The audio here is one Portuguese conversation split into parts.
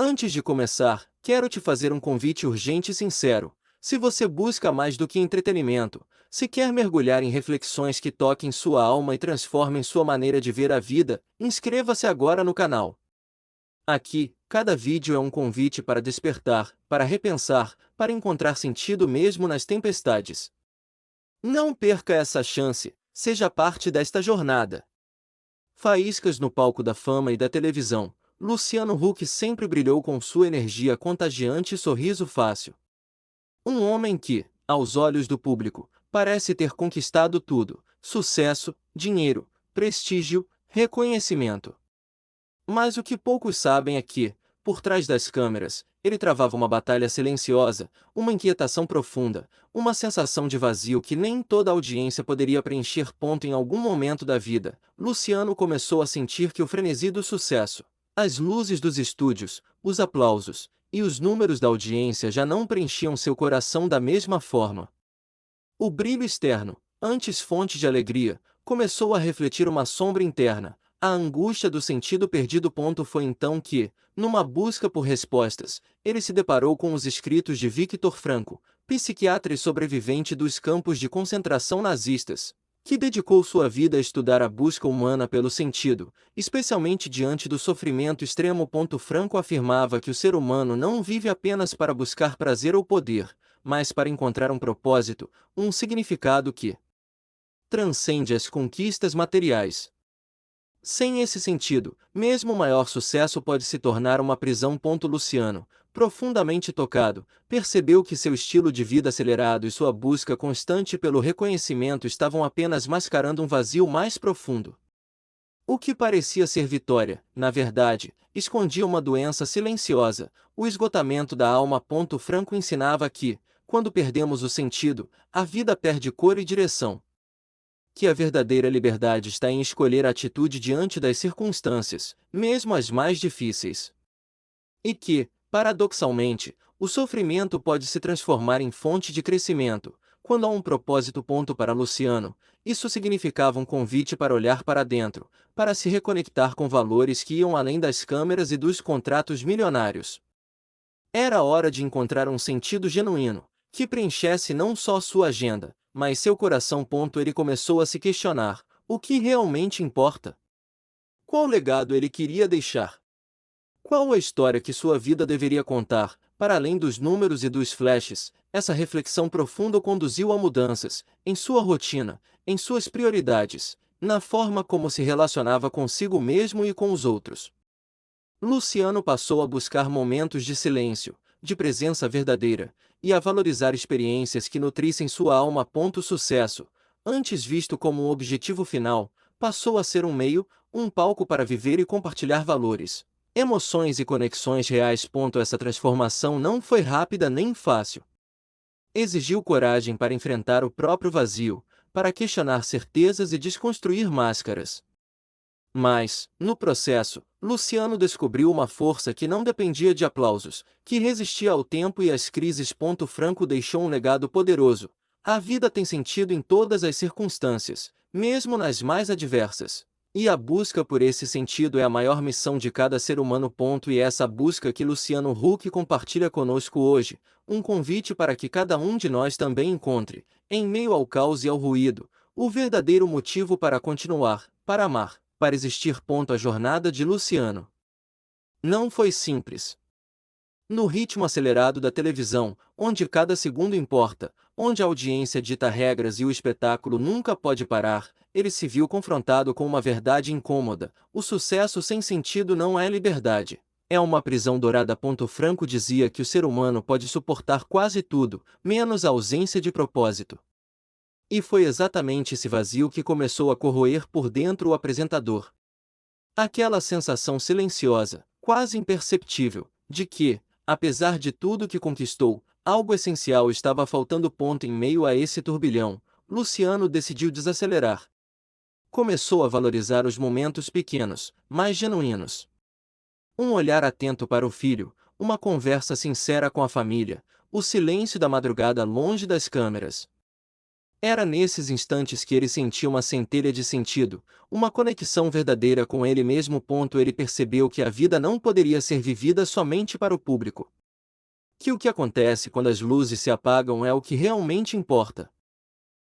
Antes de começar, quero te fazer um convite urgente e sincero. Se você busca mais do que entretenimento, se quer mergulhar em reflexões que toquem sua alma e transformem sua maneira de ver a vida, inscreva-se agora no canal. Aqui, cada vídeo é um convite para despertar, para repensar, para encontrar sentido mesmo nas tempestades. Não perca essa chance, seja parte desta jornada. Faíscas no palco da fama e da televisão, Luciano Huck sempre brilhou com sua energia contagiante e sorriso fácil. Um homem que, aos olhos do público, parece ter conquistado tudo: sucesso, dinheiro, prestígio, reconhecimento. Mas o que poucos sabem é que, por trás das câmeras, ele travava uma batalha silenciosa, uma inquietação profunda, uma sensação de vazio que nem toda a audiência poderia preencher. Em algum momento da vida, Luciano começou a sentir que o frenesi do sucesso, as luzes dos estúdios, os aplausos e os números da audiência já não preenchiam seu coração da mesma forma. O brilho externo, antes fonte de alegria, começou a refletir uma sombra interna, a angústia do sentido perdido. Foi então que, numa busca por respostas, ele se deparou com os escritos de Viktor Frankl, psiquiatra e sobrevivente dos campos de concentração nazistas, que dedicou sua vida a estudar a busca humana pelo sentido, especialmente diante do sofrimento extremo. Frankl afirmava que o ser humano não vive apenas para buscar prazer ou poder, mas para encontrar um propósito, um significado que transcende as conquistas materiais. Sem esse sentido, mesmo o maior sucesso pode se tornar uma prisão. Luciano, profundamente tocado, percebeu que seu estilo de vida acelerado e sua busca constante pelo reconhecimento estavam apenas mascarando um vazio mais profundo. O que parecia ser vitória, na verdade, escondia uma doença silenciosa, o esgotamento da alma. Frankl ensinava que, quando perdemos o sentido, a vida perde cor e direção. Que a verdadeira liberdade está em escolher a atitude diante das circunstâncias, mesmo as mais difíceis. E que, paradoxalmente, o sofrimento pode se transformar em fonte de crescimento, quando há um propósito. Para Luciano, isso significava um convite para olhar para dentro, para se reconectar com valores que iam além das câmeras e dos contratos milionários. Era hora de encontrar um sentido genuíno, que preenchesse não só sua agenda, mas seu coração. Ele começou a se questionar: o que realmente importa? Qual legado ele queria deixar? Qual a história que sua vida deveria contar, para além dos números e dos flashes? Essa reflexão profunda o conduziu a mudanças, em sua rotina, em suas prioridades, na forma como se relacionava consigo mesmo e com os outros. Luciano passou a buscar momentos de silêncio, de presença verdadeira, e a valorizar experiências que nutrissem sua alma. Sucesso, antes visto como um objetivo final, passou a ser um meio, um palco para viver e compartilhar valores, emoções e conexões reais. Essa transformação não foi rápida nem fácil. Exigiu coragem para enfrentar o próprio vazio, para questionar certezas e desconstruir máscaras. Mas, no processo, Luciano descobriu uma força que não dependia de aplausos, que resistia ao tempo e às crises. Frankl deixou um legado poderoso. A vida tem sentido em todas as circunstâncias, mesmo nas mais adversas. E a busca por esse sentido é a maior missão de cada ser humano. E é essa busca que Luciano Huck compartilha conosco hoje, um convite para que cada um de nós também encontre, em meio ao caos e ao ruído, o verdadeiro motivo para continuar, para amar, para existir. A jornada de Luciano não foi simples. No ritmo acelerado da televisão, onde cada segundo importa, onde a audiência dita regras e o espetáculo nunca pode parar, ele se viu confrontado com uma verdade incômoda: o sucesso sem sentido não é liberdade. É uma prisão dourada. Frankl dizia que o ser humano pode suportar quase tudo, menos a ausência de propósito. E foi exatamente esse vazio que começou a corroer por dentro o apresentador. Aquela sensação silenciosa, quase imperceptível, de que, apesar de tudo que conquistou, algo essencial estava faltando. Em meio a esse turbilhão, Luciano decidiu desacelerar. Começou a valorizar os momentos pequenos, mais genuínos. Um olhar atento para o filho, uma conversa sincera com a família, o silêncio da madrugada longe das câmeras. Era nesses instantes que ele sentia uma centelha de sentido, uma conexão verdadeira com ele mesmo. Ele percebeu que a vida não poderia ser vivida somente para o público. Que o que acontece quando as luzes se apagam é o que realmente importa.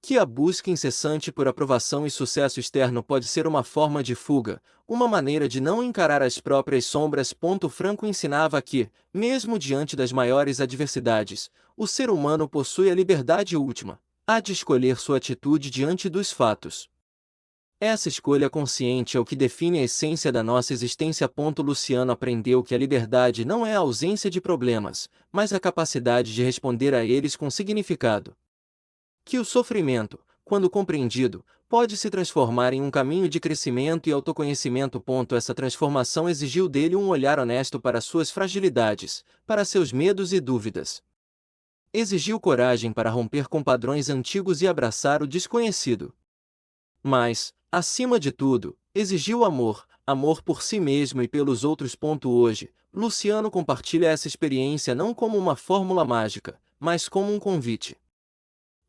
Que a busca incessante por aprovação e sucesso externo pode ser uma forma de fuga, uma maneira de não encarar as próprias sombras. Franco ensinava que, mesmo diante das maiores adversidades, o ser humano possui a liberdade última, a de escolher sua atitude diante dos fatos. Essa escolha consciente é o que define a essência da nossa existência. Luciano aprendeu que a liberdade não é a ausência de problemas, mas a capacidade de responder a eles com significado. Que o sofrimento, quando compreendido, pode se transformar em um caminho de crescimento e autoconhecimento. Essa transformação exigiu dele um olhar honesto para suas fragilidades, para seus medos e dúvidas. Exigiu coragem para romper com padrões antigos e abraçar o desconhecido. Mas, acima de tudo, exigiu amor, amor por si mesmo e pelos outros. Hoje, Luciano compartilha essa experiência não como uma fórmula mágica, mas como um convite.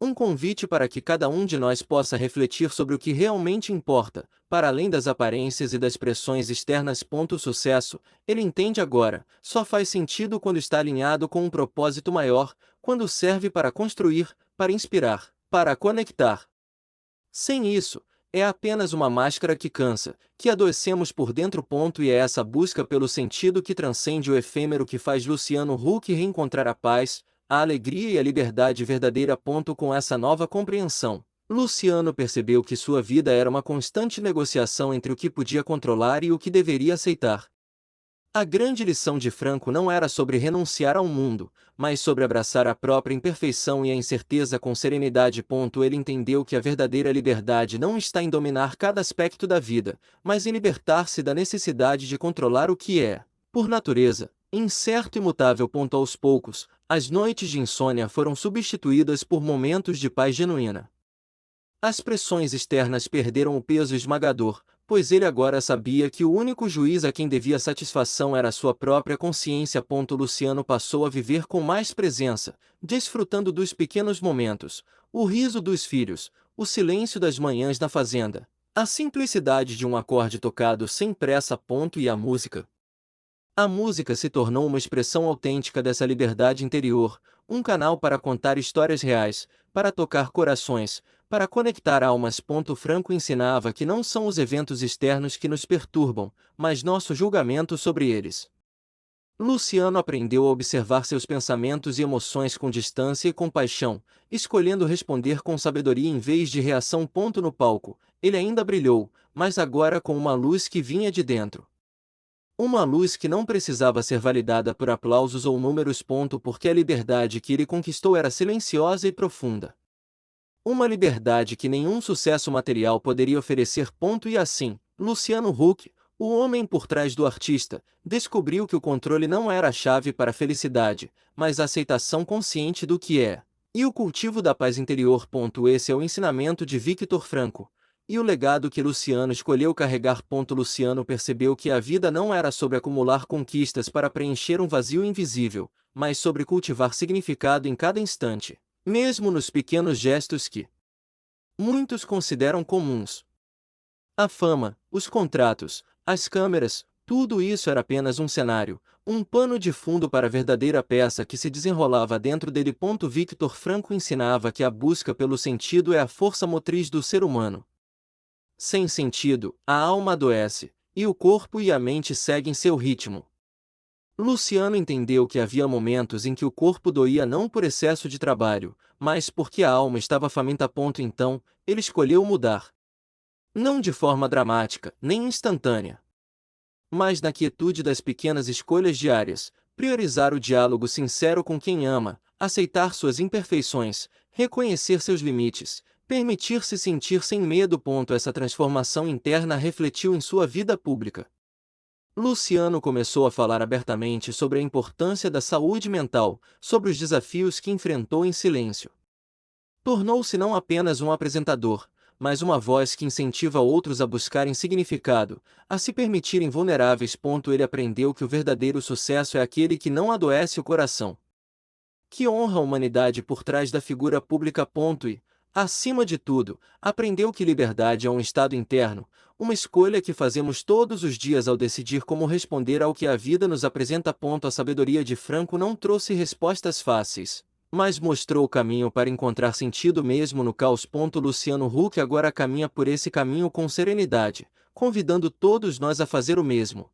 Um convite para que cada um de nós possa refletir sobre o que realmente importa, para além das aparências e das pressões externas. O sucesso, ele entende agora, só faz sentido quando está alinhado com um propósito maior, quando serve para construir, para inspirar, para conectar. Sem isso, é apenas uma máscara que cansa, que adoecemos por dentro. E é essa busca pelo sentido que transcende o efêmero que faz Luciano Huck reencontrar a paz, a alegria e a liberdade verdadeira. Com essa nova compreensão, Luciano percebeu que sua vida era uma constante negociação entre o que podia controlar e o que deveria aceitar. A grande lição de Franco não era sobre renunciar ao mundo, mas sobre abraçar a própria imperfeição e a incerteza com serenidade. Ele entendeu que a verdadeira liberdade não está em dominar cada aspecto da vida, mas em libertar-se da necessidade de controlar o que é, por natureza, incerto e mutável. Aos poucos, as noites de insônia foram substituídas por momentos de paz genuína. As pressões externas perderam o peso esmagador, pois ele agora sabia que o único juiz a quem devia satisfação era a sua própria consciência. Luciano passou a viver com mais presença, desfrutando dos pequenos momentos, o riso dos filhos, o silêncio das manhãs na fazenda, a simplicidade de um acorde tocado sem pressa. E a música. A música se tornou uma expressão autêntica dessa liberdade interior, um canal para contar histórias reais, para tocar corações, para conectar almas. Franco ensinava que não são os eventos externos que nos perturbam, mas nosso julgamento sobre eles. Luciano aprendeu a observar seus pensamentos e emoções com distância e compaixão, escolhendo responder com sabedoria em vez de reação. No palco, ele ainda brilhou, mas agora com uma luz que vinha de dentro. Uma luz que não precisava ser validada por aplausos ou números. Porque a liberdade que ele conquistou era silenciosa e profunda. Uma liberdade que nenhum sucesso material poderia oferecer. E assim, Luciano Huck, o homem por trás do artista, descobriu que o controle não era a chave para a felicidade, mas a aceitação consciente do que é, e o cultivo da paz interior. Esse é o ensinamento de Victor Franco. E o legado que Luciano escolheu carregar. Luciano percebeu que a vida não era sobre acumular conquistas para preencher um vazio invisível, mas sobre cultivar significado em cada instante, mesmo nos pequenos gestos que muitos consideram comuns. A fama, os contratos, as câmeras, tudo isso era apenas um cenário, um pano de fundo para a verdadeira peça que se desenrolava dentro dele. Victor Franco ensinava que a busca pelo sentido é a força motriz do ser humano. Sem sentido, a alma adoece, e o corpo e a mente seguem seu ritmo. Luciano entendeu que havia momentos em que o corpo doía não por excesso de trabalho, mas porque a alma estava faminta. Então, ele escolheu mudar. Não de forma dramática, nem instantânea, mas na quietude das pequenas escolhas diárias, priorizar o diálogo sincero com quem ama, aceitar suas imperfeições, reconhecer seus limites, permitir-se sentir sem medo. Essa transformação interna refletiu em sua vida pública. Luciano começou a falar abertamente sobre a importância da saúde mental, sobre os desafios que enfrentou em silêncio. Tornou-se não apenas um apresentador, mas uma voz que incentiva outros a buscarem significado, a se permitirem vulneráveis. Ele aprendeu que o verdadeiro sucesso é aquele que não adoece o coração, que honra a humanidade por trás da figura pública. E, Acima de tudo, aprendeu que liberdade é um estado interno, uma escolha que fazemos todos os dias ao decidir como responder ao que a vida nos apresenta. A sabedoria de Franco não trouxe respostas fáceis, mas mostrou o caminho para encontrar sentido mesmo no caos. Luciano Huck agora caminha por esse caminho com serenidade, convidando todos nós a fazer o mesmo.